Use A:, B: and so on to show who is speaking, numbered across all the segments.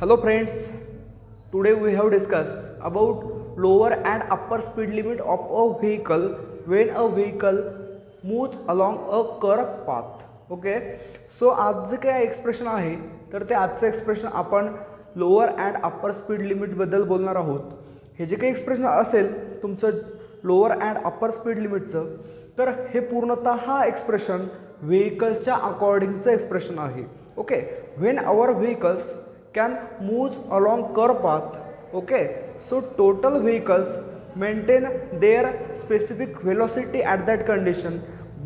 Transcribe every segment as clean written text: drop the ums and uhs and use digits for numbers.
A: Hello friends, today we have discussed about lower and upper speed limit of a vehicle when a vehicle moves along a curved path. Okay so आज जे काय expression आहे तर ते आजचं expression आपण lower and upper speed लिमिटबद्दल बोलणार आहोत. हे जे काही एक्सप्रेशन असेल तुमचं लोअर अँड अप्पर स्पीड लिमिटचं तर हे पूर्णतः हा एक्सप्रेशन व्हेकल्सच्या अकॉर्डिंगचं एक्सप्रेशन आहे. Okay when our vehicles can moves along curve path. Okay, so total vehicles maintain their specific velocity at that condition,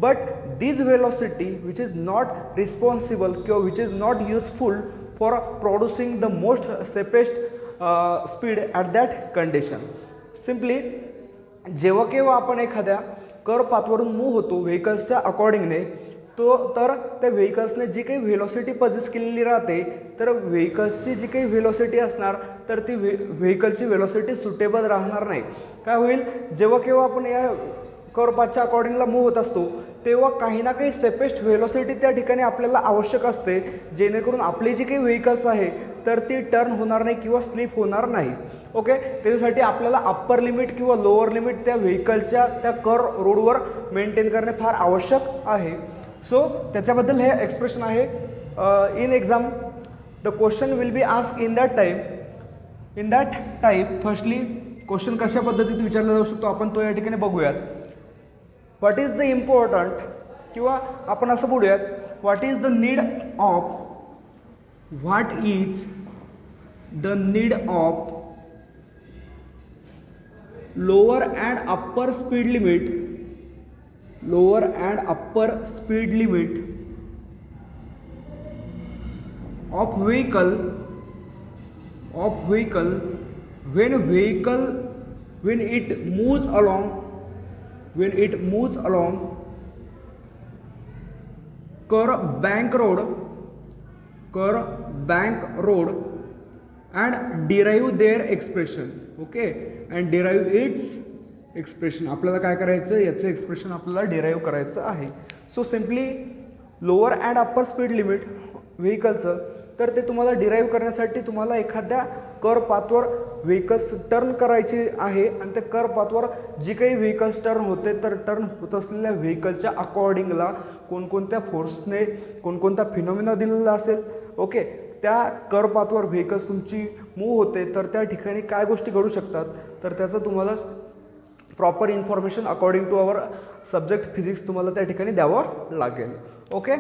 A: but this velocity which is not responsible which is not useful for producing the most safest speed at that condition. Simply जेव्हा केव्हा आपण एखाद्या curve पाथवरून move होतो व्हेकल्सच्या अकॉर्डिंगने तर त्या व्हेकल्सने जी काही velocity possess केलेली राहते तर व्हेकल्सची जी काही व्हेलॉसिटी असणार तर ती व्हेकलची व्हेलॉसिटी सुटेबल राहणार नाही. काय होईल जेव्हा केव्हा आपण या कर्व पाथच्या अकॉर्डिंगला मूव्ह होत असतो तेव्हा काही ना काही सेफेस्ट व्हेलॉसिटी त्या ठिकाणी आपल्याला आवश्यक असते जेणेकरून आपली जी काही व्हेकल्स आहे तर ती टर्न होणार नाही किंवा स्लिप होणार नाही. ओके त्याच्यासाठी आपल्याला अप्पर लिमिट किंवा लोअर लिमिट त्या व्हेकलच्या त्या कर्व रोडवर मेंटेन करणे फार आवश्यक आहे. सो त्याच्याबद्दल हे एक्सप्रेशन आहे. In exam the question will be ask in that type firstly question कशा पद्धतीत विचारला जाऊ शकतो आपण तो या ठिकाणी बघूयात. व्हॉट इज द इम्पॉर्टंट किंवा आपण असं बोलूयात what is the need of lower and upper speed limit of vehicle when it moves along curve bank road and derive their expression. Okay, and derive its expression आपल्याला काय करायचं याचं expression आपल्याला derive करायचं आहे. So simply lower and upper speed limit व्हेकलचं तर ते तुम्हाला डिराईव्ह करण्यासाठी तुम्हाला एखाद्या कर्व पाथवर व्हेकल्स टर्न करायची आहे आणि त्या कर्व पाथवर जी काही व्हेकल्स टर्न होते तर टर्न होत असलेल्या व्हेकलच्या अकॉर्डिंगला कोणकोणत्या फोर्सने कोणकोणता फिनॉमिना दिलेला असेल. ओके त्या कर्व पाथवर व्हेकल्स तुमची मूव्ह होते तर त्या ठिकाणी काय गोष्टी घडू शकतात तर त्याचं तुम्हाला proper information according to our subject physics तुम्हाला त्या ठिकाणी द्यावं लागेल. ओके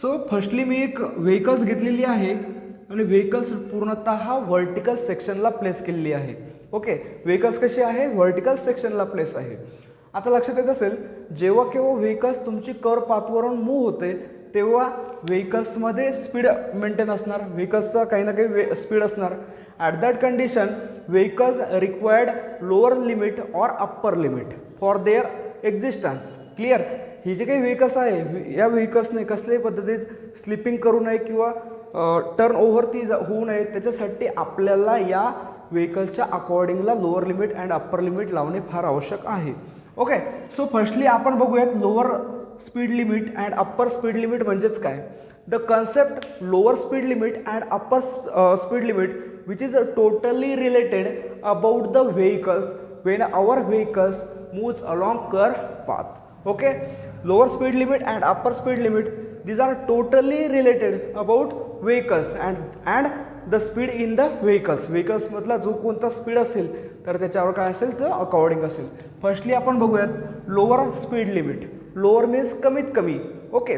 A: सो फर्स्टली मी एक व्हेकल्स घेतलेली आहे आणि व्हेकल्स पूर्णतः व्हर्टिकल सेक्शनला प्लेस केलेली आहे. ओके व्हेकल्स कशी आहे व्हर्टिकल सेक्शनला प्लेस आहे. आता लक्षात येत असेल जेव्हा केव्हा व्हेकल्स तुमची कर्व पाथवरून मूव्ह होते तेव्हा व्हेकल्समध्ये स्पीड मेंटेन असणार व्हेकल्सचा काही ना काही स्पीड असणार. At that condition, vehicles required lower limit or upper limit for their existence. Clear? ही जे काही व्हेकल्स आहे या व्हेकल्सने कसल्याही पद्धतीत स्लिपिंग करू नये किंवा टर्न ओव्हर ती होऊ नये त्याच्यासाठी आपल्याला या व्हेकलच्या अकॉर्डिंगला lower limit and upper limit लावणे फार आवश्यक आहे. ओके सो फर्स्टली आपण बघूयात lower speed limit and upper speed limit म्हणजेच काय. The concept lower speed limit and upper speed limit which is totally related about the vehicles when our vehicles moves along curve path. Okay, lower speed limit and upper speed limit these are totally related about vehicles and the speed in the vehicles मधला जो कोणता speed असेल तर त्याच्यावर काय असेल तर according असेल. फर्स्टली आपण बघूयात lower speed limit. Lower means कमीत कमी. ओके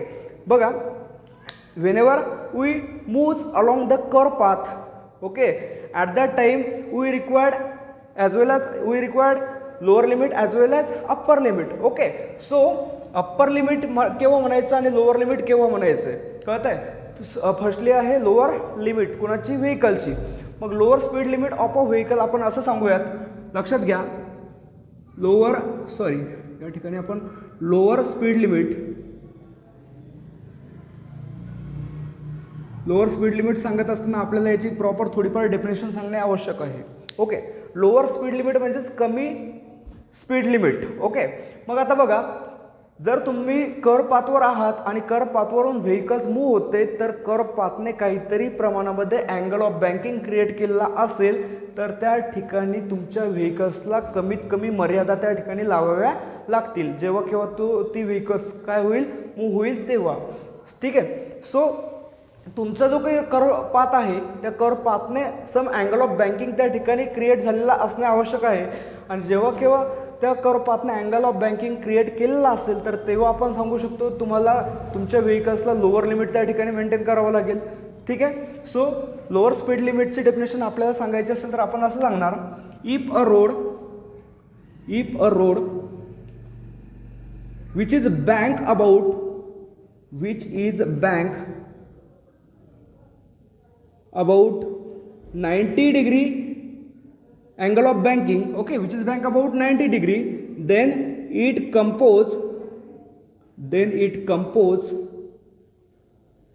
A: बघा whenever we moves along the curve path, okay, at that time we required lower limit as well as upper limit. Okay, so upper limit केव्हा म्हणायचं आणि lower limit केव्हा म्हणायचं कळत आहे. फर्स्टली आहे लोअर लिमिट कुणाची व्हेकलची. मग lower speed limit of a vehicle आपण असं सांगूयात लक्षात घ्या या ठिकाणी आपण लोअर स्पीड लिमिट सांगत असताना आपल्याला याची प्रॉपर थोडीफार डेफिनेशन सांगणे आवश्यक आहे. ओके लोअर स्पीड लिमिट म्हणजेच कमी स्पीड लिमिट. ओके मग आता बघा जर तुम्ही कर्व पाथवर आहात आणि कर्व पाथवरून व्हेकल्स मूव्ह होते तर कर्व पाथने काहीतरी प्रमाणामध्ये अँगल ऑफ बँकिंग क्रिएट केलेला असेल तर त्या ठिकाणी तुमच्या व्हेकल्सला कमीत कमी मर्यादा त्या ठिकाणी लावाव्या लागतील, जेव्हा केव्हा ती व्हेकल्स काय होईल, मूव्ह होईल तेव्हा. ठीक आहे. सो तुमचा जो काही कर्व पाथ आहे त्या कर्व पाथने सम अँगल ऑफ बँकिंग त्या ठिकाणी क्रिएट झालेला असणे आवश्यक आहे. आणि जेव्हा केव्हा त्या कर्व पाथने अँगल ऑफ बँकिंग क्रिएट केलेला असेल तर तेव्हा आपण सांगू शकतो तुम्हाला तुमच्या व्हेकल्सला लोअर लिमिट त्या ठिकाणी मेंटेन करावं लागेल. ठीक आहे. सो लोअर स्पीड लिमिटची डेफिनेशन आपल्याला सांगायची असेल तर आपण असं सांगणार, if a road which is bank about 90 degree angle of banking, okay, which is bank about 90 degree, then it compose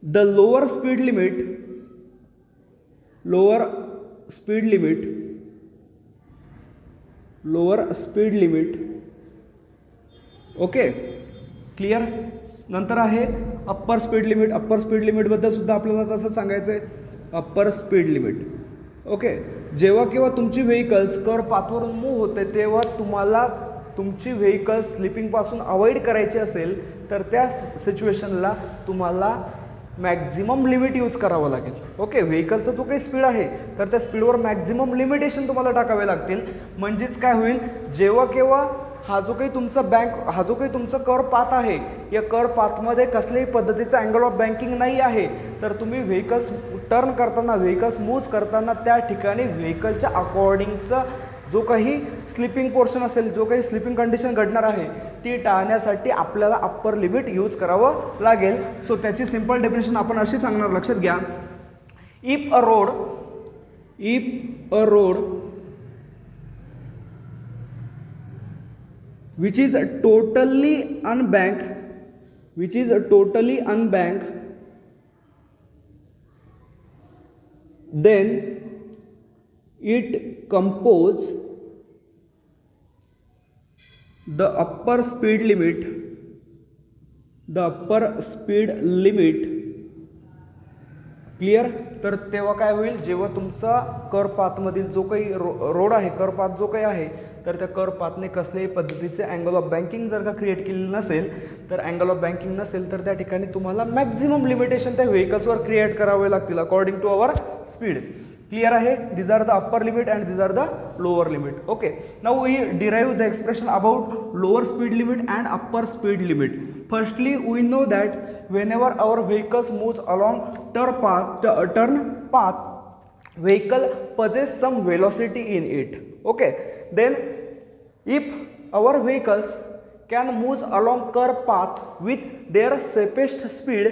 A: the lower speed limit, okay, clear. नंतर आहे अप्पर स्पीड लिमिट बद्दल सुद्धा आपल्याला तसं सांगायचं आहे, अप्पर स्पीड लिमिट. ओके. जेव्हा केव्हा तुमची व्हेकल्स कर्व पाथवरून मूव्ह होते तेव्हा तुम्हाला तुमची व्हेकल्स स्लिपिंगपासून अवॉइड करायची असेल तर त्या सिच्युएशनला तुम्हाला मॅक्झिमम लिमिट यूज करावं लागेल. ओके. व्हेकलचा जो काही स्पीड आहे तर त्या स्पीडवर मॅक्झिमम लिमिटेशन तुम्हाला टाकावे लागतील. म्हणजेच काय होईल, जेव्हा केव्हा हा जो काही तुमचा कर्व पाथ आहे या कर्व पाथमध्ये कसल्याही पद्धतीचा अँगल ऑफ बँकिंग नाही आहे तर तुम्ही व्हेकल्स टर्न करताना, व्हेकल्स मूव्ह करताना त्या ठिकाणी व्हेकलच्या अकॉर्डिंगचा जो काही स्लिपिंग पोर्शन असेल, जो काही स्लिपिंग कंडिशन घडणार आहे ती टाळण्यासाठी आपल्याला अप्पर लिमिट यूज करावं लागेल. सो त्याची सिंपल डेफिनेशन आपण अशी सांगणार, लक्षात घ्या. If a road which is totally unbanked, then it compose the upper speed limit clear. तर तेव्हा काय होईल, जेव्हा तुमचा कर्व पाथमधील जो काही रोड आहे, कर्व पाथ जो काही आहे तर त्या कर्व पाथने कसल्याही पद्धतीचे अँगल ऑफ बँकिंग जर का क्रिएट केलेलं नसेल तर अँगल ऑफ बँकिंग नसेल तर त्या ठिकाणी तुम्हाला मॅक्झिमम लिमिटेशन त्या व्हेकल्सवर क्रिएट करावे लागतील according to our speed. Clear आहे. These are the upper limit and these are the lower limit. Okay. Now we derive the expression about lower speed limit and upper speed limit. Firstly we know that whenever our vehicles moves along turn path, vehicle possess some velocity in it. Okay. Then if our vehicles can move along curve path with their safest speed,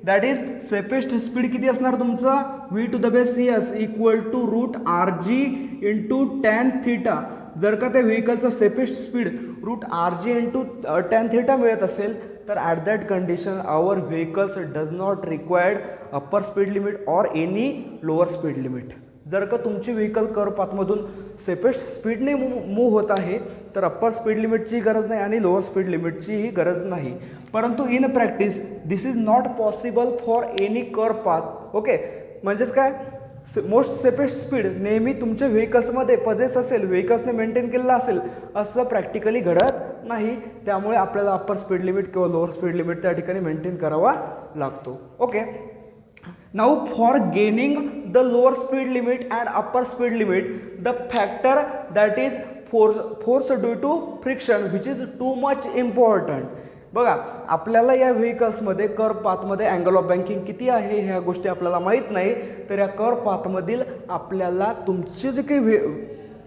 A: that is safest speed किती असणार तुमचा, v to the base cs equal to root rg into tan theta. जर का त्या व्हेकलचा safest speed root rg into tan theta मिळत असेल तर at that condition our vehicles does not required upper speed limit or any lower speed limit. जर का तुमची व्हेकल कर्व पाथमधून सेफेस्ट स्पीडने मूव्ह होत आहे तर अप्पर स्पीड लिमिटची गरज नाही आणि लोअर स्पीड लिमिटचीही गरज नाही. परंतु in practice this is not possible for any curve path. Okay. म्हणजेच काय, मोस्ट सेफेस्ट स्पीड नेहमी तुमच्या व्हेकल्समध्ये पजेस असेल, व्हेकल्सने मेंटेन केलेलं असेल असं प्रॅक्टिकली घडत नाही. त्यामुळे आपल्याला अप्पर स्पीड लिमिट किंवा लोअर स्पीड लिमिट त्या ठिकाणी मेंटेन करावा लागतो. Okay. Now for gaining the lower speed limit and upper speed limit the factor that is force due to friction which is too much important. बघा, आपल्याला या व्हेकल्समध्ये curve पाथमध्ये अँगल ऑफ बँकिंग किती आहे ह्या गोष्टी आपल्याला माहीत नाही. तर या कर्व पाथमधील आपल्याला तुमची जे काही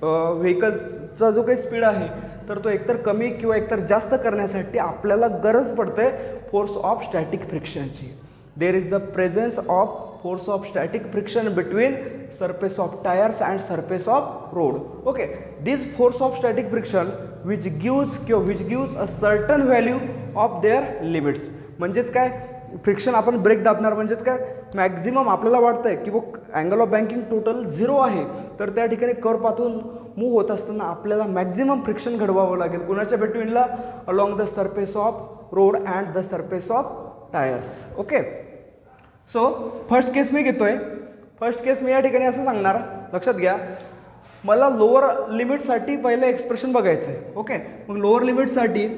A: व्हेकल्सचा जो काही स्पीड आहे तर तो एकतर कमी किंवा एकतर जास्त करण्यासाठी आपल्याला गरज पडते फोर्स ऑफ स्टॅटिक फ्रिक्शनची. There is the presence of force of static friction between surface of tires and surface of road. Okay, this force of static friction which gives a certain value of their limits. म्हणजेच काय, friction आपण break दाबणार म्हणजेच काय, maximum आपल्याला वाटतंय की angle of banking total 0 आहे तर त्या ठिकाणी कर्व पाथून मूव्ह होत असताना आपल्याला मॅक्झिमम फ्रिक्शन घडवावं लागेल. कोणाच्या बिटवीनला, along the surface of road and the surface of tyres. Okay, so first case मी घेतोय. फर्स्ट केस मी या ठिकाणी असं सांगणार, लक्षात घ्या, मला लोअर लिमिटसाठी पहिलं एक्सप्रेशन बघायचं आहे. ओके, मग लोअर लिमिटसाठी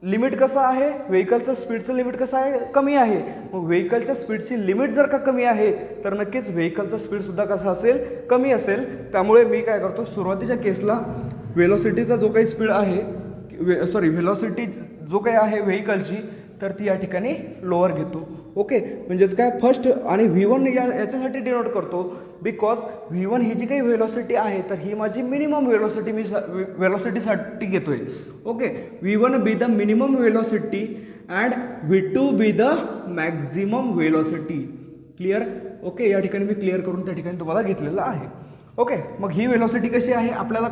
A: लिमिट कसं आहे, व्हेकलचं स्पीडचं लिमिट कसं आहे, कमी आहे. मग व्हेकलच्या स्पीडची लिमिट जर का कमी आहे तर नक्कीच व्हेकलचा स्पीडसुद्धा कसा असेल, कमी असेल. त्यामुळे मी काय करतो, सुरुवातीच्या केसला वेलोसिटीचा जो काही स्पीड आहे, व्हेलॉसिटी जो काही आहे व्हेकलची, तर ती या ठिकाणी लोअर घेतो. ओके, म्हणजेच काय, फर्स्ट आणि V1 याच्यासाठी डिनोट करतो बिकॉज V1 ही जी काही व्हेलॉसिटी आहे तर ही माझी मिनिमम व्हेलॉसिटी मी व्हेलॉसिटीसाठी घेतोय. Okay, V1 be the minimum velocity and V2 be the maximum velocity. Clear? Okay, या ठिकाणी मी क्लिअर करून त्या ठिकाणी तुम्हाला घेतलेलं आहे. ओके, मग ही व्हेलॉसिटी कशी आहे, आपल्याला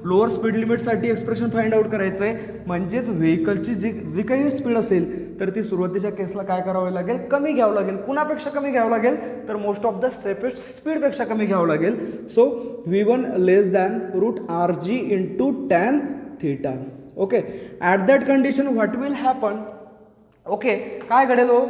A: लोअर स्पीड लिमिटसाठी एक्सप्रेशन फाइंड आउट करायचं आहे. म्हणजेच व्हेकलची जी काही स्पीड असेल तर ती सुरुवातीच्या केसला काय करावं लागेल, कमी घ्यावं लागेल. कुणापेक्षा कमी घ्यावं लागेल, तर मोस्ट ऑफ द सेफेस्ट स्पीडपेक्षा कमी घ्यावं लागेल. So V1 less than √RG into tan theta. Okay, at that condition what will happen. Okay, काय घडेल हो,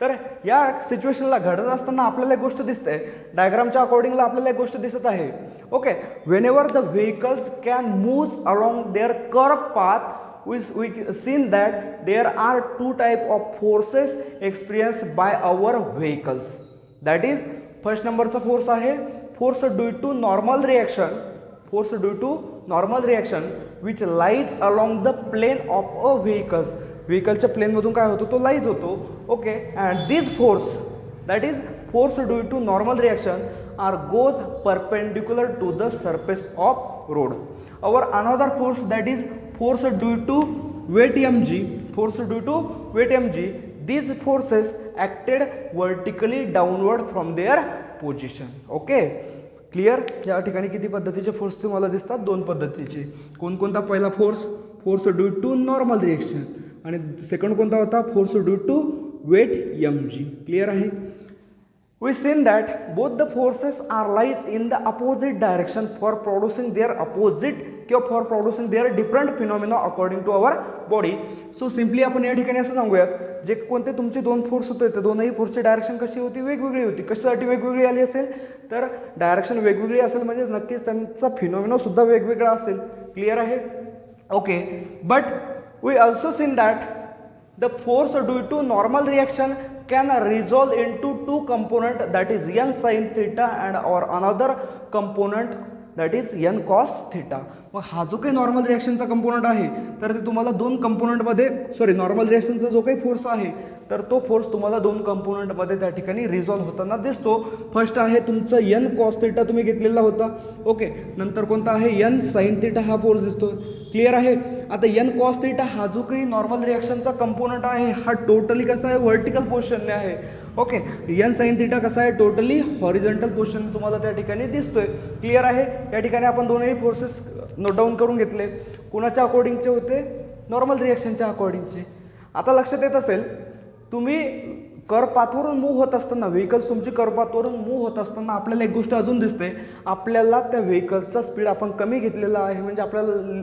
A: तर या सिच्युएशनला घडत असताना आपल्याला एक गोष्ट दिसते, डायग्रामच्या अकॉर्डिंगला आपल्याला एक गोष्ट दिसत आहे. Okay, whenever the vehicles can move along their curve path, we seen that there are two type of forces experienced by our vehicles. That is, first नंबरचा फोर्स आहे force due to normal reaction which lies along the plane of a vehicles. व्हेकलच्या प्लेनमधून काय होतो, तो lies होतो. Okay, and this force, that is force due to normal reaction R goes perpendicular to the surface of road. Our another force that is force due to weight mg. These forces acted vertically downward from their position. Okay, clear? या ठिकाणी किती पद्धतीचे force तुम्हाला दिसतात, दोन पद्धतीचे. कोणकोणता, पहिला force due to normal reaction आणि सेकंड कोणता होता, force due to weight mg. Clear आहे? We seen that both the forces are lies in the opposite direction for producing their different phenomena according to our body. So simply आपण या ठिकाणी असं सांगूयात, जे कोणते तुमचे दोन फोर्स होते ते दोनही फोर्सची डायरेक्शन कशी होती, वेगवेगळी होती. कशासाठी वेगवेगळी आली असेल, तर डायरेक्शन वेगवेगळी असेल म्हणजे नक्कीच त्यांचा फिनॉमिना सुद्धा वेगवेगळा असेल. क्लिअर आहे? Okay, but we also seen that the force due to normal reaction can resolve into two component, that is n sin theta and or another component that is n cos theta. मग हा जो काही normal रिॲक्शनचा component आहे तर ते तुम्हाला दोन कंपोनंटमध्ये, normal रिॲक्शनचा जो काही फोर्स आहे तर तो फोर्स तुम्हाला दोन कंपोनंटमध्ये त्या ठिकाणी रिझॉल्व्ह होताना दिसतो. फर्स्ट आहे तुमचं n cos theta तुम्ही घेतलेला होता. ओके, नंतर कोणता आहे n sin theta हा फोर्स दिसतो. क्लिअर आहे? आता n cos theta हा जो काही नॉर्मल रिॲक्शनचा कंपोनंट आहे हा टोटली कसा आहे, व्हर्टिकल पोझिशनने आहे. ओके, n sin theta कसा आहे, टोटली हॉरिझॉन्टल पोझिशन तुम्हाला त्या ठिकाणी दिसतोय. क्लिअर आहे? या ठिकाणी आपण दोनही फोर्सेस नोट डाऊन करून घेतले. कुणाच्या अकॉर्डिंगचे होते, नॉर्मल रिॲक्शनच्या अकॉर्डिंगचे. आता लक्षात येत असेल, तुम्ही कर्व पाथवरून मूव्ह होत असताना, व्हेकल्स तुमची कर्व पाथवरून मूव्ह होत असताना आपल्याला एक गोष्ट अजून दिसते, आपल्याला त्या व्हेकलचा स्पीड आपण कमी घेतलेला आहे, म्हणजे आपल्याला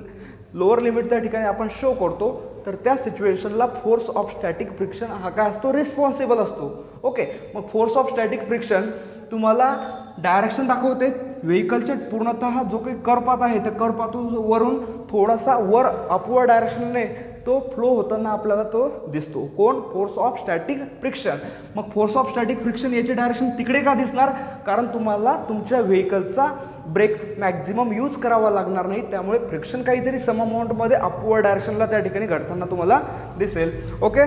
A: लोअर लिमिट त्या ठिकाणी आपण शो करतो. तर त्या सिच्युएशनला फोर्स ऑफ स्टॅटिक फ्रिक्शन हा काय असतो, रिस्पॉन्सिबल असतो. ओके, मग फोर्स ऑफ स्टॅटिक फ्रिक्शन तुम्हाला डायरेक्शन दाखवते. व्हेकलच्या पूर्णतः जो काही कर्व पाथ आहे त्या कर्व पाथवरून थोडासा वर अपवर्ड डायरेक्शनने तो फ्लो होताना आपल्याला तो दिसतो. कोण, फोर्स ऑफ स्टॅटिक फ्रिक्शन. मग फोर्स ऑफ स्टॅटिक फ्रिक्शन याचे डायरेक्शन तिकडे का दिसणार, कारण तुम्हाला तुमच्या व्हेकलचा ब्रेक मॅक्झिमम यूज करावा लागणार नाही. त्यामुळे फ्रिक्शन काहीतरी सम अमाऊंटमध्ये अपवर्ड डायरेक्शनला त्या ठिकाणी घडताना तुम्हाला दिसेल. Okay,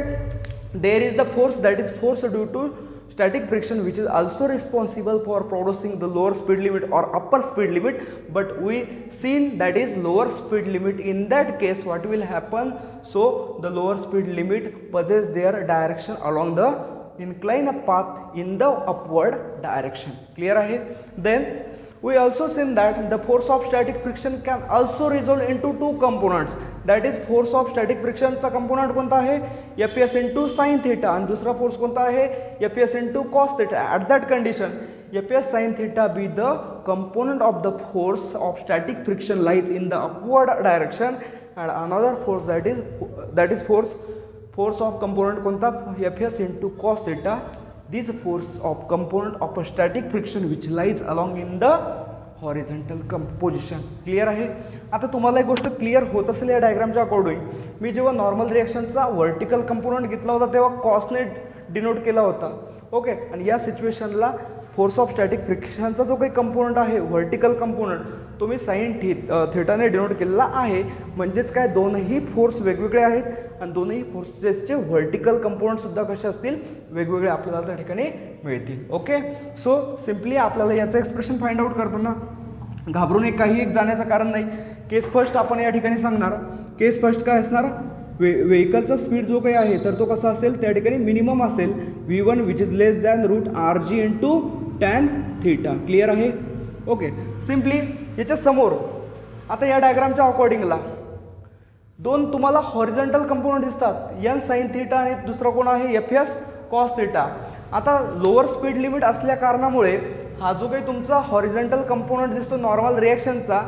A: there is the force that is force due to static friction which is also responsible for producing the lower speed limit or upper speed limit, but we seen that is lower speed limit. In that case what will happen, so the lower speed limit possess their direction along the inclined path in the upward direction. Clear आहे? Then we also seen that the force of static friction can also resolve into two components, that is force of static friction चा component कोणता आहे, Fs into sin theta, आणि दुसरा force कोणता आहे, Fs into cos theta. At that condition Fs sin theta be the component of the force of static friction lies in the upward direction, and another force that is force force of component कोणता F S into cos theta, this force of component of a static friction which lies along in the horizontal position. Clear आहे. आता तुम्हाला एक गोष्ट clear होत असेल या डायग्रामच्या अकॉर्डिंग, मी जेव्हा नॉर्मल रिएक्शनचा व्हर्टिकल कंपोनंट घेतला होता तेव्हा कॉसने डिनोट केला होता. ओके, आणि या सिच्युएशनला फोर्स ऑफ स्टॅटिक फ्रिक्शनचा जो काही कंपोनंट आहे व्हर्टिकल कंपोनंट तो मी साईन थिटाने डिनोट केलेला आहे. म्हणजेच काय, दोनही फोर्स वेगवेगळे आहेत आणि दोनही फोर्सेसचे व्हर्टिकल कंपोनंटसुद्धा कसे असतील, वेगवेगळे आपल्याला त्या ठिकाणी मिळतील. ओके, सो सिम्पली आपल्याला याचं एक्सप्रेशन फाइंड आउट करताना घाबरून काही एक जाण्याचं कारण नाही. केस फर्स्ट आपण या ठिकाणी सांगणार. केस फर्स्ट काय असणार, व्हेकलचा स्पीड जो काही आहे तर तो कसा असेल, त्या ठिकाणी मिनिमम असेल V1 which is less than root RG into tan theta. Clear आहे. ओके, सिम्पली याच्या समोर आता या डायग्रामच्या अकॉर्डिंगला दोन तुम्हाला हॉरिझॉन्टल कंपोनंट दिसतात, एन साइन थिटा आणि दुसरा कोण आहे एफ एस कॉस थिटा. आता लोअर स्पीड लिमिट असल्या कारणामुळे हा जो काही तुमचा हॉरिझॉन्टल कंपोनंट दिसतो नॉर्मल रिएक्शनचा,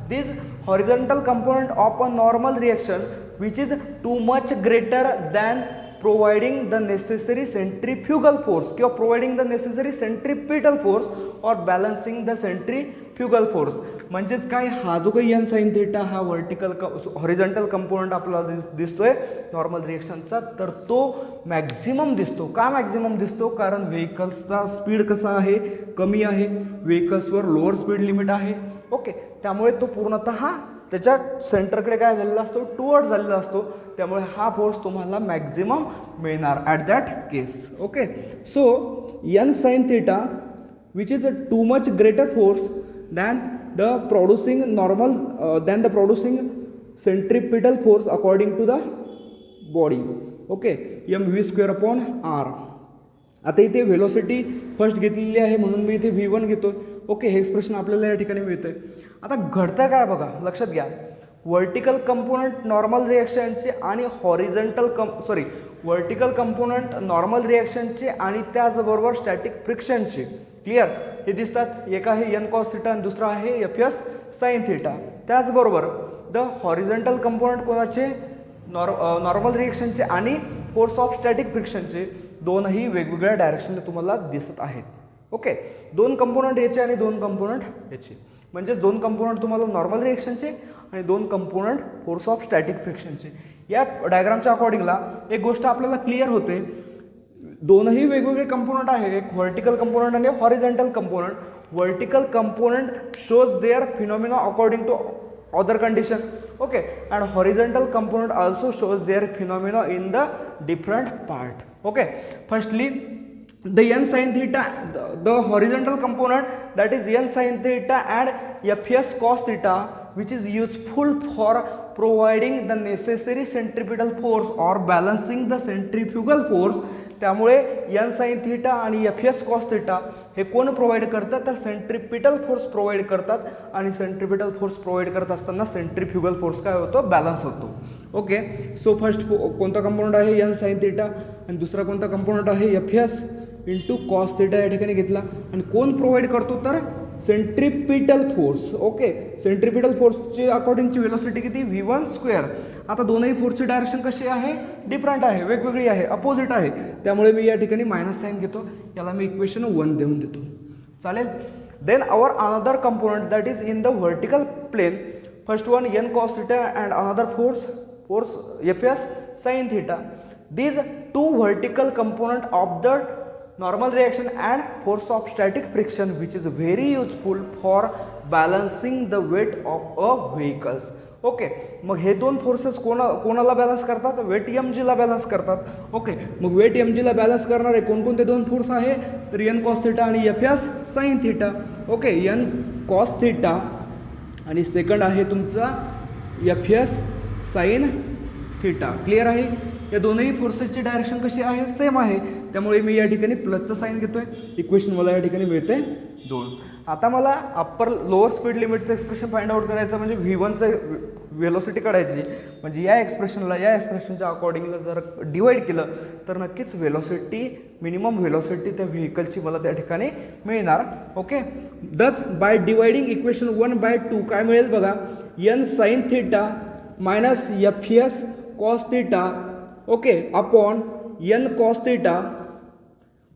A: this horizontal component of a normal reaction which is too much greater than providing the necessary centrifugal force किंवा providing the necessary centripetal force or balancing the centrifugal force. म्हणजेच काय, हा जो काही N sine theta हा vertical horizontal component आपल्याला दिसतोय normal रिएक्शनचा, तर तो मॅक्झिमम दिसतो. का मॅक्झिमम दिसतो, कारण व्हेकल्सचा स्पीड कसा आहे, कमी आहे, व्हेकल्सवर लोअर स्पीड लिमिट आहे. ओके, त्यामुळे तो पूर्णतः त्याच्या सेंटरकडे काय झालेला असतो, टुवर्ड झालेला असतो. त्यामुळे हा फोर्स तुम्हाला मॅक्झिमम मिळणार at that case. Okay, so N sine theta which is a too much greater force than the producing normal than the producing centripetal force according to the body. Okay, mv² upon r. आता इथे velocity first घेतलेली आहे म्हणून मी इथे V1 घेतो. Okay, हे expression आपल्याला या ठिकाणी मिळतं आहे. आता घडतं काय बघा, लक्षात घ्या, व्हर्टिकल कंपोनंट नॉर्मल रिॲक्शनचे आणि व्हर्टिकल कंपोनंट नॉर्मल रिॲक्शनचे आणि त्याचबरोबर स्टॅटिक फ्रिक्शनचे. क्लिअर, हे दिसतात. एक आहे एन कॉस थिटा आणि दुसरा आहे एफ एस साइन थिटा. त्याचबरोबर द हॉरिझॉन्टल कंपोनंट कोणाचे, नॉर्मल रिॲक्शनचे आणि फोर्स ऑफ स्टॅटिक फ्रिक्शनचे, दोनही वेगवेगळ्या डायरेक्शनला तुम्हाला दिसत आहेत. ओके, दोन कंपोनंट याचे आणि दोन कंपोनंट याचे, म्हणजे दोन कंपोनंट तुम्हाला नॉर्मल रिएक्शनचे आणि दोन कंपोनंट फोर्स ऑफ स्टॅटिक फ्रिक्शनचे. या डायग्रामच्या अकॉर्डिंगला एक गोष्ट आपल्याला क्लिअर होते, दोनही वेगवेगळे कंपोनंट आहे, एक व्हर्टिकल कंपोनंट आणि horizontal component. Vertical component shows their phenomena according to other condition. Okay, and horizontal component also shows their phenomena in the different part. Okay, firstly the n sin theta, the horizontal component, that is n sin theta and fs cos theta, which is useful for providing the necessary centripetal force or balancing the centrifugal force. त्यामुळे N sine theta आणि F S cos theta हे कोण provide करतात, तर centripetal force provide करतात. आणि centripetal force provide करत असताना सेंट्रिफ्युगल फोर्स काय होतो, बॅलन्स होतो. ओके, सो फर्स्ट कोणता कंपोनंट आहे एन साइन थिटा आणि दुसरा कोणता कंपोनंट आहे F S into cos theta या ठिकाणी घेतला. आणि कोण प्रोव्हाइड करतो, तर सेंट्रिपिटल फोर्स. ओके, सेंट्रिपिटल फोर्सची अकॉर्डिंगची वेलोसिटी किती, V1². आता दोनही फोर्सची डायरेक्शन कशी आहे, डिफरंट आहे, वेगवेगळी आहे, अपोजिट आहे. त्यामुळे मी या ठिकाणी मायनस साईन घेतो, याला मी इक्वेशन 1 देऊन देतो. चालेल. Then our another component that is in the vertical plane. First one N cos theta and another force F S sine theta. These two vertical component of the normal reaction and force of static friction which is very useful for balancing the weight of a vehicles. Okay, मग हे दोन forces कोणाला balance करतात, weight mgला balance करतात. Okay, मग weight mgला balance करणारे कोणकोणते दोन फोर्स आहे, तर एन कॉस थिटा आणि F S sine theta. Okay, N cos theta आणि सेकंड आहे तुमचा F S sine theta. Clear आहे. या दोनही फोर्सेसची डायरेक्शन कशी आहे, सेम आहे. त्यामुळे मी या ठिकाणी प्लसचं साईन घेतोय. इक्वेशन मला या ठिकाणी मिळते 2. आता मला अप्पर लोअर स्पीड लिमिटचं एक्सप्रेशन फाइंड आउट करायचं, म्हणजे V1चं व्हेलोसिटी काढायची. म्हणजे या एक्सप्रेशनच्या अकॉर्डिंगला जर डिवाइड केलं तर नक्कीच व्हेलोसिटी, मिनिमम व्हेलोसिटी त्या व्हेकलची मला त्या ठिकाणी मिळणार. ओके, दच बाय डिवाइडिंग इक्वेशन 1/2 काय मिळेल बघा, N sine theta minus F S cos theta okay upon N cos theta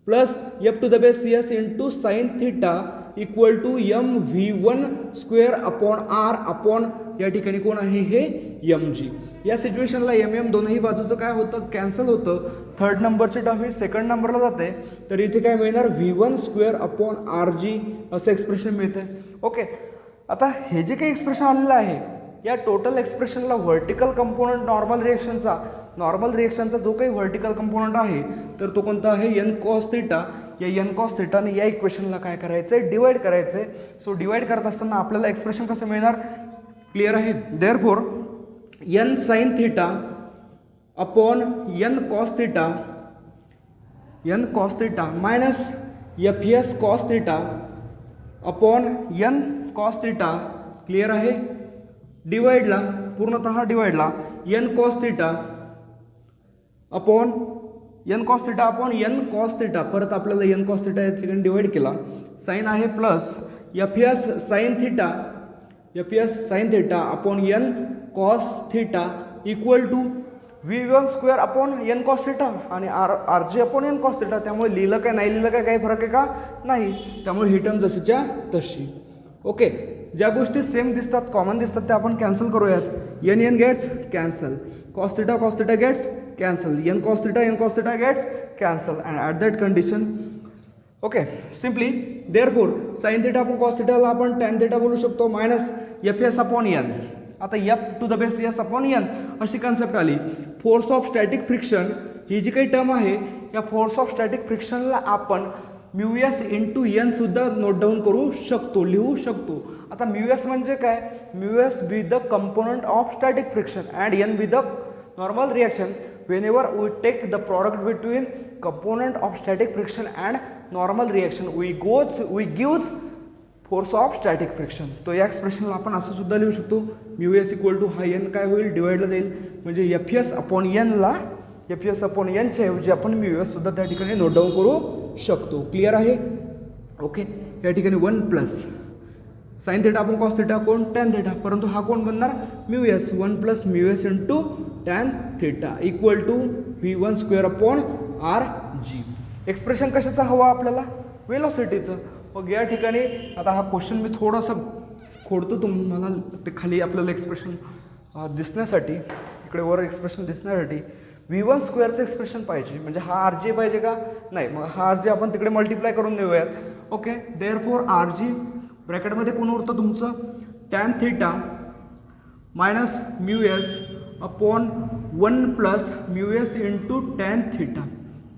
A: plus F to the base S into sine theta equal to M V one square upon R upon या ठिकाणी कोण आहे हे M G. या सिच्युएशनला M M दोनही बाजूचं काय होतं कॅन्सल होतं. थर्ड नंबरची टर्म ही सेकंड नंबरला जाते तर इथे काय मिळणार V one square upon R G असं एक्सप्रेशन मिळते. ओके आता हे जे काही एक्सप्रेशन आलेलं आहे या टोटल एक्सप्रेशनला व्हर्टिकल कंपोनंट नॉर्मल रिएक्शनचा जो काही व्हर्टिकल कंपोनंट आहे तर तो कोणता आहे एन कॉस थिटा. या एन कॉस थिटाने या इक्वेशनला काय करायचं आहे डिवाइड करायचं आहे. सो डिवाइड करत असताना आपल्याला एक्सप्रेशन कसं मिळणार क्लिअर आहे. Therefore N sine theta upon N cos theta minus F S cos theta upon N cos theta clear आहे. डिवाइडला पूर्णतः डिवाइडला N cos theta upon N cos theta परत आपल्याला एन कॉस थिटा या ठिकाणी डिवाइड केला. साइन आहे plus F S sine theta upon N cos theta equal to V one square upon N cos theta आणि R G upon N cos theta. त्यामुळे लिहिलं काय नाही लिहिलं काय काही फरक आहे का नाही. त्यामुळे ही टर्म जशीच्या तशी. ओके ज्या गोष्टी सेम दिसतात कॉमन दिसतात त्या आपण कॅन्सल करूयात. N gets cancel cos theta gets cancel N cos theta gets cancel and at that condition okay simply therefore sine theta upon cos थिटाला आपण टॅन थिटा बोलू शकतो minus F S upon N. आता F to the base S upon N अशी concept आली. Force of static फ्रिक्शन ही जी काही टर्म आहे या फोर्स ऑफ स्टॅटिक फ्रिक्शनला आपण म्यू एस इंटू एन सुद्धा नोट डाऊन करू शकतो लिहू शकतो. आता म्यू एस म्हणजे काय mu S with the component of static friction and N with the normal reaction whenever we take the product between component of static friction and normal reaction we gives force of static friction. तो या एक्सप्रेशनला आपण असं सुद्धा लिहू शकतो mu S equal to हा N काय होईल डिवाइडला जाईल म्हणजे एफ एस अपॉन एनच्या ऐवजी आपण म्यू एस सुद्धा त्या ठिकाणी नोट डाऊन करू शकतो. क्लिअर आहे. ओके या ठिकाणी one plus sine theta upon cos theta कोण टॅन थिटा परंतु हा कोण बनणार mu S one plus mu S into tan theta equal to V one square upon R G. Expression कशाचा हवा आपल्याला वेलोसिटीचं. मग या ठिकाणी आता हा क्वेश्चन मी थोडासा खोडतो तुम्हाला ते खाली आपल्याला एक्सप्रेशन दिसण्यासाठी इकडे वर एक्सप्रेशन दिसण्यासाठी व्ही वन स्क्वेअरचं एक्सप्रेशन पाहिजे म्हणजे हा आर जी पाहिजे का नाही मग हा आर जी आपण तिकडे मल्टिप्लाय करून देऊयात. ओके देअरफॉर आर जी ब्रॅकेटमध्ये कोण उरतं तुमचं tan theta minus mu S upon one plus mu S into tan theta.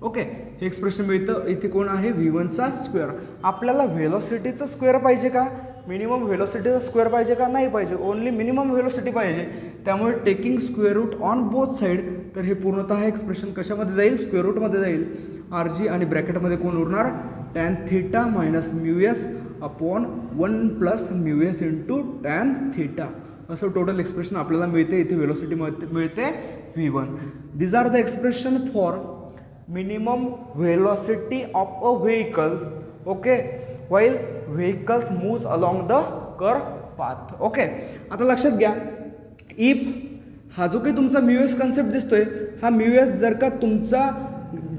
A: Okay हे एक्सप्रेशन मिळतं. इथे कोण आहे व्ही वनचा स्क्वेअर. आपल्याला व्हेलॉसिटीचा स्क्वेअर पाहिजे का मिनिमम व्हेलॉसिटीचा स्क्वेअर पाहिजे का नाही पाहिजे ओनली मिनिमम व्हेलॉसिटी पाहिजे. त्यामुळे taking square root on both side तर हे पूर्णतः एक्सप्रेशन कशामध्ये जाईल स्क्वेअर रूटमध्ये जाईल आर जी आणि ब्रॅकेटमध्ये कोण उरणार tan theta minus mu S upon one plus mu S into tan theta असं टोटल एक्सप्रेशन आपल्याला मिळते. इथे व्हेलॉसिटी मिळते v one. These are the expression for minimum velocity of a vehicle okay while vehicles moves along the curve path. Okay आता लक्षात घ्या if हा जो काही तुमचा म्यू एस कन्सेप्ट दिसतोय हा म्यू एस जर का तुमचा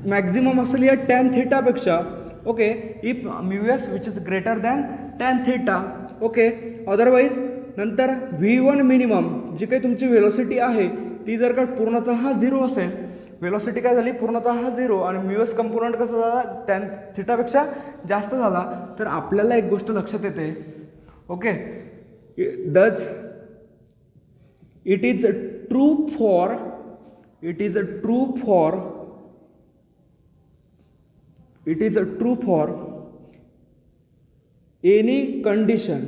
A: मॅक्झिमम असेल या टॅन थिटापेक्षा okay if mu S which is greater than tan theta okay otherwise नंतर व्ही वन मिनिमम जी काही तुमची व्हेलॉसिटी आहे ती जर का पूर्णतः झिरो असेल व्हेलॉसिटी काय झाली पूर्णतः झिरो आणि म्यू एस कंपोनंट कसं झाला टॅन थिटापेक्षा जास्त झाला तर आपल्याला एक गोष्ट लक्षात येते okay though it is true for any condition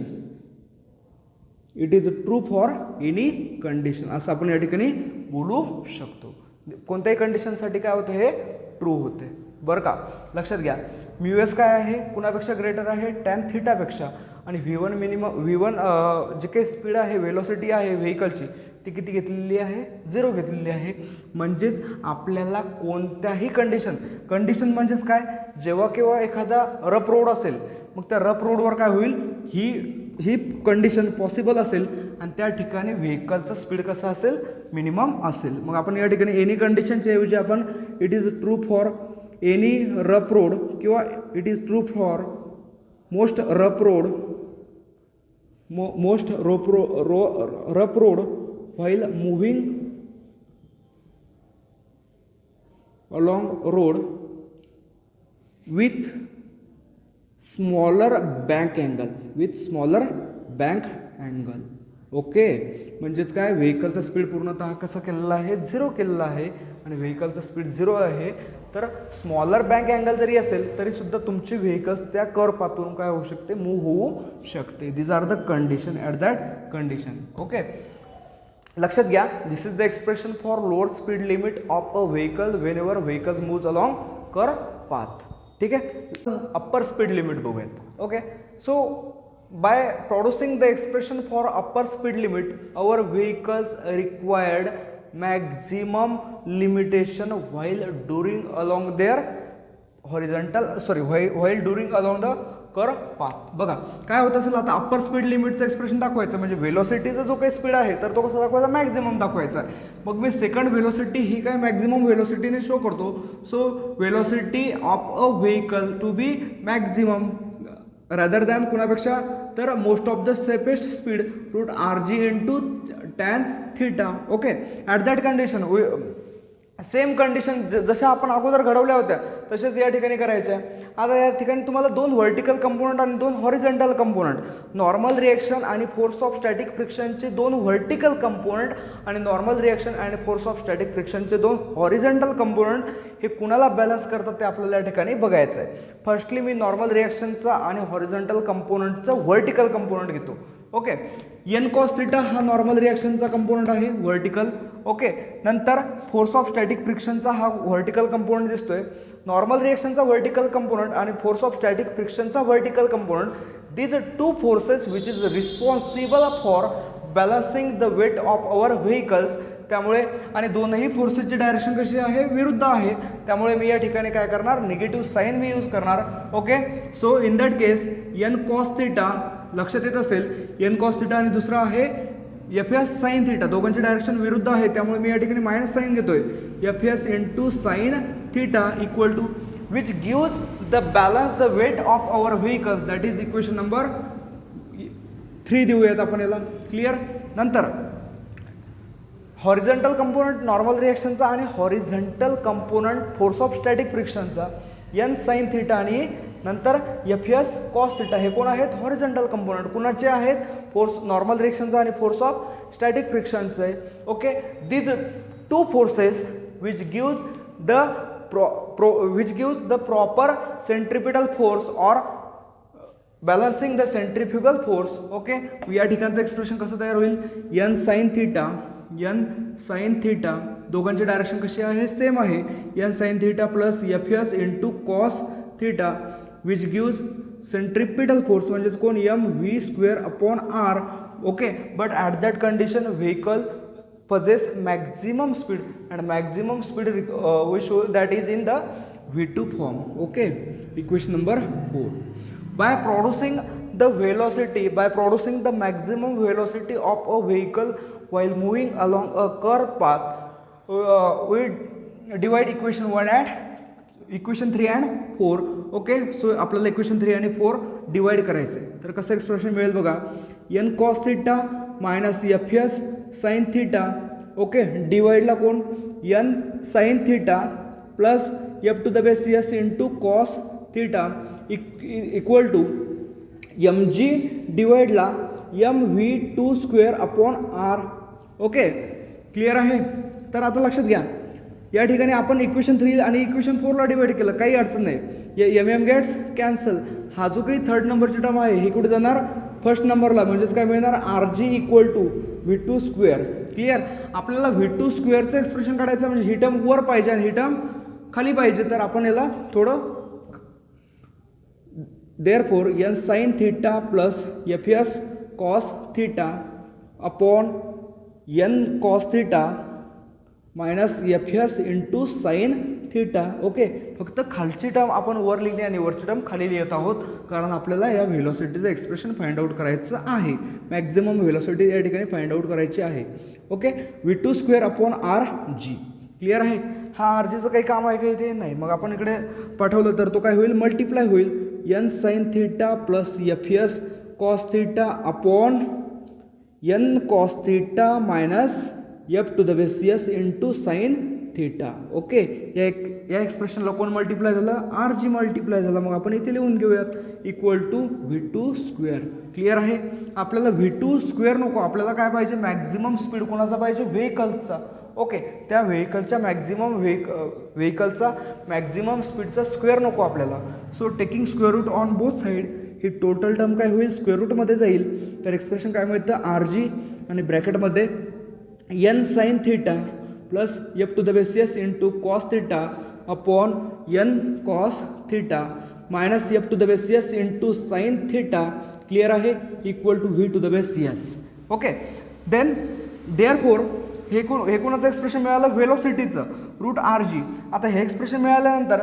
A: असं आपण या ठिकाणी बोलू शकतो. कोणत्याही कंडिशनसाठी काय होतं हे ट्रू होते बरं का. लक्षात घ्या म्यू एस काय आहे कुणापेक्षा ग्रेटर आहे टॅन थिटापेक्षा आणि V one minimum V one जे काही स्पीड आहे व्हेलॉसिटी आहे व्हेकलची ती किती घेतलेली आहे झिरो घेतलेली आहे. म्हणजेच आपल्याला कोणत्याही कंडिशन म्हणजेच काय जेव्हा केव्हा एखादा रफ रोड असेल मग त्या रफ रोडवर काय होईल ही ही कंडिशन पॉसिबल असेल आणि त्या ठिकाणी व्हेकलचं स्पीड कसं असेल, मिनिमम असेल. मग आपण या ठिकाणी एनी कंडिशनच्या ऐवजी आपण it is true for any rough road किंवा it is true for most rough road rough road while moving along road with smaller bank angle. Okay, म्हणजेच काय, व्हेकलचा स्पीड पूर्णतः कसा केलेला आहे, 0 केलेला आहे आणि व्हेकलचा स्पीड 0 आहे. तर स्मॉलर बँक अँगल जरी असेल तरी सुद्धा तुमची व्हेकल्स त्या कर्व पाथून काय होऊ शकते, मूव्ह होऊ शकते. These are the condition at that condition. Okay, लक्षात घ्या, this is the expression for lower speed limit of a vehicle whenever vehicles move along curve path. ठीक आहे, अप्पर स्पीड लिमिट बघूयात. Okay, so by producing the expression for upper speed limit, our vehicles required maximum limitation while during along their while during along the curve path. बघा काय होत असेल, आता upper speed लिमिटचं expression दाखवायचं म्हणजे व्हेलोसिटीचा जो काही स्पीड आहे तर तो कसा दाखवायचा, मॅक्झिमम दाखवायचा. मग मी सेकंड व्हेलोसिटी ही काय मॅक्झिमम व्हेलोसिटीने शो करतो. So velocity of a vehicle to be maximum rather than कुणापेक्षा, तर most of the safest speed root RG into tan theta. Okay, at that condition same condition जशा आपण अगोदर घडवल्या होत्या तसेच या ठिकाणी करायच्या. आता या ठिकाणी तुम्हाला 2 व्हर्टिकल कंपोनंट आणि 2 हॉरिझॉन्टल कंपोनंट, नॉर्मल रिएक्शन आणि फोर्स ऑफ स्टॅटिक फ्रिक्शनचे 2 व्हर्टिकल कंपोनंट आणि नॉर्मल रिएक्शन आणि फोर्स ऑफ स्टॅटिक फ्रिक्शनचे 2 हॉरिझॉन्टल कंपोनंट हे कुणाला बॅलन्स करतात ते आपल्याला या ठिकाणी बघायचं आहे. फर्स्टली मी नॉर्मल रिएक्शनचा आणि हॉरिझॉन्टल कंपोनंटचं व्हर्टिकल कंपोनंट घेतो. ओके, एन कॉस थिटा हा नॉर्मल रिएक्शनचा कंपोनंट आहे व्हर्टिकल. ओके, नंतर फोर्स ऑफ स्टॅटिक फ्रिक्शनचा हा व्हर्टिकल कंपोनंट दिसतोय. नॉर्मल रिएक्शनचा व्हर्टिकल कंपोनंट आणि फोर्स ऑफ स्टॅटिक फ्रिक्शनचा vertical component, these 2 forces which is responsible for balancing the weight of our vehicles. त्यामुळे आणि दोनही फोर्सेसची डायरेक्शन कशी आहे, विरुद्ध आहे. त्यामुळे मी या ठिकाणी काय करणार, निगेटिव्ह साईन मी यूज करणार. Okay, so in that case n cos theta लक्षात येत असेल, एन कॉस थिटा आणि दुसरा आहे FS साईन थिटा, दोघांची डायरेक्शन विरुद्ध आहे त्यामुळे मी या ठिकाणी मायनस साईन घेतोय. FS into sine theta equal to which gives the balance the weight of our vehicles, that is equation number 3 देऊयात आपण याला. क्लिअर. नंतर हॉरिझॉन्टल कंपोनंट नॉर्मल रिएक्शनचा आणि horizontal component force of static फ्रिक्शनचा एन साईन थिटा आणि नंतर FS cos theta हे कोण आहेत, हॉरिझॉन्टल कंपोनंट. कुणाचे आहेत, फोर्स नॉर्मल रिएक्शनचा आणि फोर्स ऑफ स्टॅटिक फ्रिक्शनचं आहे. Okay, these 2 forces which gives the proper centripetal force or balancing the centrifugal force. Okay, या ठिकाणचं एक्सप्रेशन कसं तयार होईल, एन साईन थिटा दोघांची डायरेक्शन कशी आहे, सेम आहे. N sine theta plus FS into cos theta which gives centripetal force म्हणजेच कोण, mv² upon r. Okay, but at that condition vehicle possess maximum speed and maximum speed we show that is in the V2 form. Okay, equation number 4. By producing the maximum velocity of a vehicle while moving along a curved path, we divide equation 1 and equation 3 and 4. Okay, so आपल्याला equation 3 आणि 4 divide करायचं आहे. तर कसं expression मिळेल बघा, N cos theta minus FS sine theta. Okay, डिवाइडला कोण, N sine theta plus F to the base S into cos theta equal to mg डिवाइडला mv² अपॉन r. ओके, क्लिअर आहे. तर आता लक्षात घ्या, या ठिकाणी आपण इक्वेशन 3 आणि इक्वेशन 4ला डिवाइड केलं, काही अडचण नाही. MM gets cancel. हा जो काही 3rd नंबरची टर्म आहे ही कुठे जाणार, फर्स्ट नंबरला, म्हणजेच काय मिळणार, RG equal to V2². Clear. आपल्याला V2²चं एक्सप्रेशन काढायचं म्हणजे ही टर्म वर पाहिजे आणि ही टर्म खाली पाहिजे. तर आपण याला थोडं therefore n sine theta plus FS cos theta upon N cos theta minus FS into sine theta. Okay, फक्त खालची टर्म आपण वर लिहिली आणि वरची टर्म खाली लिहित आहोत, कारण आपल्याला या व्हेलॉसिटीचं एक्सप्रेशन फाइंड आउट करायचं आहे. मॅक्झिमम व्हेलॉसिटी या ठिकाणी फाइंड आउट करायची आहे. Okay, v2 upon R g. Clear आहे. हा आर जीचं काही काम आहे का इथे? नाही. मग आपण इकडे पाठवलं तर तो काय होईल? मल्टिप्लाय होईल n sine theta plus F S cos theta upon n cos theta minus F to the base S into sine theta. Okay, या एक्सप्रेशनला कोण मल्टिप्लाय झालं? आर जी मल्टिप्लाय झाला. मग आपण इथे लिहून घेऊयात इक्वल टू v2 क्लिअर आहे. आपल्याला v2 नको, आपल्याला काय पाहिजे? मॅक्झिमम स्पीड कोणाचा पाहिजे? व्हेकल्सचा. ओके, त्या व्हेकलच्या व्हेकलचा मॅक्झिमम स्पीडचा स्क्वेअर नको आपल्याला. So taking square root on both side, ही टोटल टर्म काय होईल? स्क्वेअर रूटमध्ये जाईल. तर एक्सप्रेशन काय मिळतं? आर जी आणि ब्रॅकेटमध्ये n sine theta plus F to the base S into cos theta upon n cos theta minus F to the base S into sine theta. Clear आहे. Equal to v to the base S. Okay, then therefore हे कोणाचं expression मिळालं? व्हेलॉसिटीचं root R G. आता हे expression मिळाल्यानंतर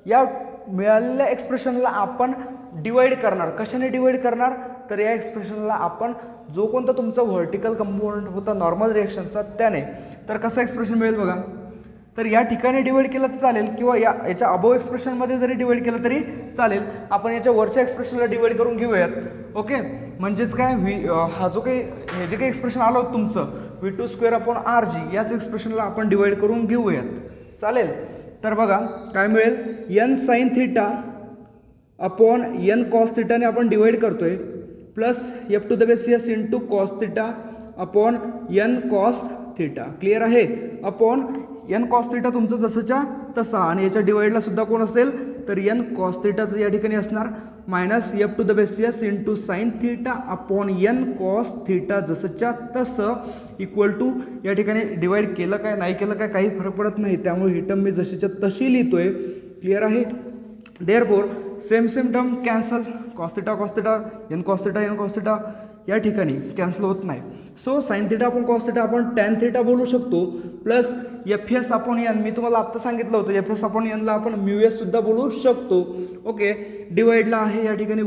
A: या मिळालेल्या एक्सप्रेशनला आपण डिवाइड करणार. कशाने डिवाइड करणार? तर या एक्सप्रेशनला आपण जो कोणता तुमचा व्हर्टिकल कंपोनंट होता नॉर्मल रिएक्शनचा त्याने. तर कसं एक्सप्रेशन मिळेल बघा. तर या ठिकाणी डिवाइड केलं तर चालेल किंवा याच्या अबोव एक्सप्रेशनमध्ये जरी डिवाइड केलं तरी चालेल. आपण याच्या वरच्या एक्सप्रेशनला डिवाइड करून घेऊयात. ओके, म्हणजेच काय हा जो काही हे जे काही एक्सप्रेशन आलं होतं तुमचं v2 अपॉन आर जी, याच एक्सप्रेशनला आपण डिवाइड करून घेऊयात. चालेल. तर बघा काय मिळेल? n sine theta upon n cos थिटाने आपण डिवाइड करतोय plus F to the base S into cos theta upon n cos theta. Clear आहे. अपॉन n कॉस थिटा तुमचं जसंच्या तसा आणि याच्या डिवाइडला सुद्धा कोण असेल? तर n कॉस थिटाचं या ठिकाणी असणार minus F to the base S into sine theta upon n cos theta जसंच्या तसं इक्वल टू या ठिकाणी डिवाइड केलं काय नाही केलं काय काही फरक पडत नाही, त्यामुळे ही टर्म मी जशीच्या तशी लिहितोय. क्लिअर आहे. Therefore same term cancel. Cos theta n cos theta या ठिकाणी कॅन्सल होत नाही. सो साइन थिटा आपण कॉस थिटा आपण टॅन थिटा बोलू शकतो plus F S upon N. मी तुम्हाला आत्ता सांगितलं होतं एफ एस अपॉन एनला आपण म्यू एस सुद्धा बोलू शकतो. ओके, डिवाइडला आहे या ठिकाणी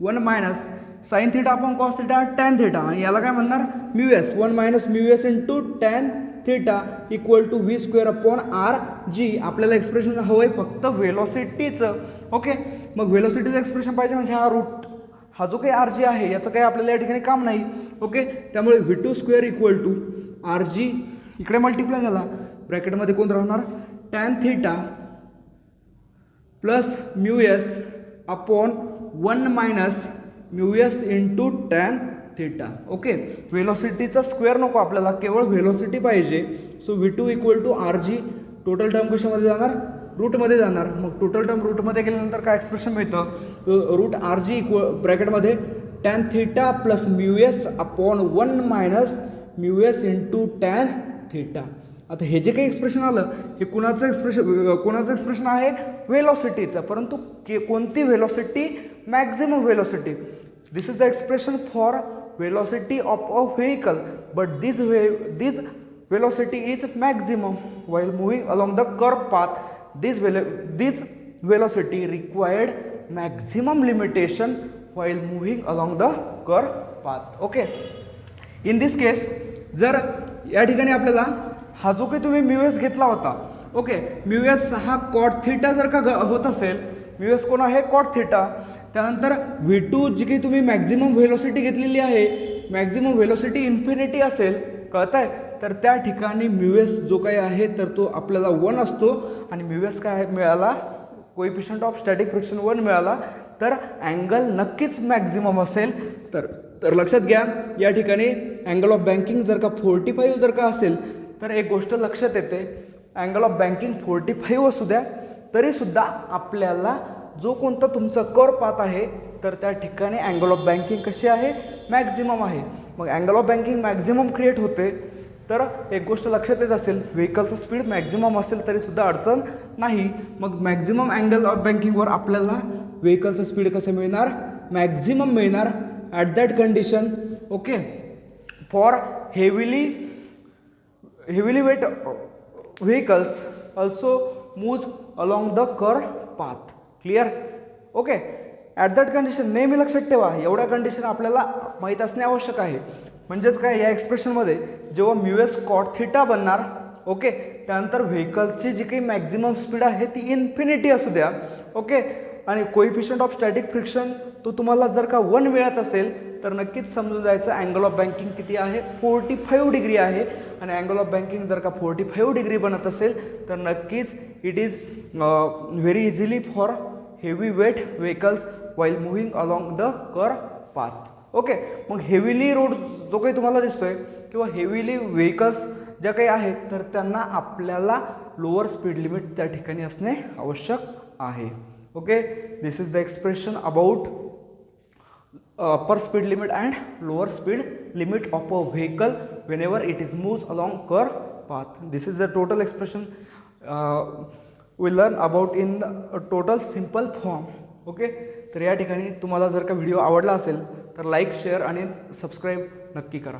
A: 1 minus sine theta upon cos theta tan theta आणि याला काय म्हणणार? Mu s. 1 minus mu S into tan theta equal to v2 upon R g. आपल्याला एक्सप्रेशन हवं आहे फक्त व्हेलॉसिटीचं. ओके, मग व्हेलॉसिटीचं एक्सप्रेशन पाहिजे म्हणजे हा जो काही आर जी आहे याचं काही आपल्याला या ठिकाणी काम नाही. ओके, त्यामुळे v2 इक्वल टू आर जी इकडे मल्टिप्लाय झाला. ब्रॅकेटमध्ये कोण राहणार? Tan theta plus mu S upon 1 minus mu S into tan theta. Okay, व्हेलॉसिटीचा स्क्वेअर नको आपल्याला, केवळ व्हेलॉसिटी पाहिजे. So v2 equal to R G. Total term कशामध्ये जाणार? रूटमध्ये जाणार. मग टोटल टर्म रूटमध्ये गेल्यानंतर काय एक्सप्रेशन मिळतं? रूट आर जी ब्रॅकेटमध्ये tan theta plus mu S upon 1 minus mu S into tan theta. आता हे जे काही एक्सप्रेशन आलं हे कोणाचं एक्सप्रेशन आहे? व्हेलॉसिटीचं. परंतु कोणती velocity? Maximum velocity. This is the expression for velocity of a vehicle, but this velocity is maximum while moving along the curved path. This velocity required maximum limitation while moving along the curved path. Okay, in this case जर या ठिकाणी आपल्याला हा जो काही तुम्ही mu s घेतला होता, ओके, म्यू एस हा कॉट थिटा जर का होत असेल, म्यू एस कोण आहे? Cot theta. त्यानंतर v2 जी काही तुम्ही मॅक्झिमम व्हेलॉसिटी घेतलेली आहे, मॅक्झिमम व्हेलॉसिटी इन्फिनिटी असेल, कळतंय? तर त्या ठिकाणी म्यू एस जो काही आहे तर तो आपल्याला 1 असतो आणि म्यू एस काय मिळाला? कोएफिशियंट ऑफ स्टॅटिक फ्रिक्शन 1 मिळाला. तर अँगल नक्कीच मॅक्झिमम असेल. तर लक्षात घ्या या ठिकाणी अँगल ऑफ बँकिंग जर का 45 जर का असेल तर एक गोष्ट लक्षात येते, अँगल ऑफ बँकिंग 45 असू द्या तरीसुद्धा आपल्याला जो कोणता तुमचा कर्व पाथ आहे तर त्या ठिकाणी अँगल ऑफ बँकिंग कशी आहे? मॅक्झिमम आहे. मग angle of banking maximum create होते. तर एक गोष्ट लक्षात येत असेल, व्हेकलचं स्पीड मॅक्झिमम असेल तरीसुद्धा अडचण नाही. मग मॅक्झिमम अँगल ऑफ बँकिंगवर आपल्याला व्हेकलचं स्पीड कसं मिळणार? मॅक्झिमम मिळणार. At that condition, okay, for heavily weight vehicles also moves along the curved path. Clear? Okay. At that condition नेहमी लक्षात ठेवा, एवढ्या कंडिशन आपल्याला माहीत असणे आवश्यक आहे. म्हणजेच काय, या एक्सप्रेशनमध्ये जेव्हा म्यूएस कॉट थिटा बनणार, ओके, त्यानंतर व्हेकल्सची जी काही मॅक्झिमम स्पीड आहे ती इन्फिनिटी असू द्या, ओके, आणि कोइफिशियंट ऑफ स्टॅटिक फ्रिक्शन तो तुम्हाला जर का 1 मिळत असेल तर नक्कीच समजून जायचं अँगल ऑफ बँकिंग किती आहे, 45 डिग्री आहे. आणि अँगल ऑफ बँकिंग जर का 45 डिग्री बनत असेल तर नक्कीच it is very easily for heavy weight vehicles while moving along the curve path. Okay. मग हेवीली रोड जो काही तुम्हाला दिसतोय किंवा हेवीली व्हेकल्स ज्या काही आहेत तर त्यांना आपल्याला लोअर स्पीड लिमिट त्या ठिकाणी असणे आवश्यक आहे. Okay. This is the expression about upper speed limit and lower speed limit of a vehicle whenever it is moves along curved path. This is the total expression we learn about in the total simple form. Okay. तर या ठिकाणी तुम्हाला जर का video आवडला असेल तर like, share आणि सबस्क्राईब नक्की करा.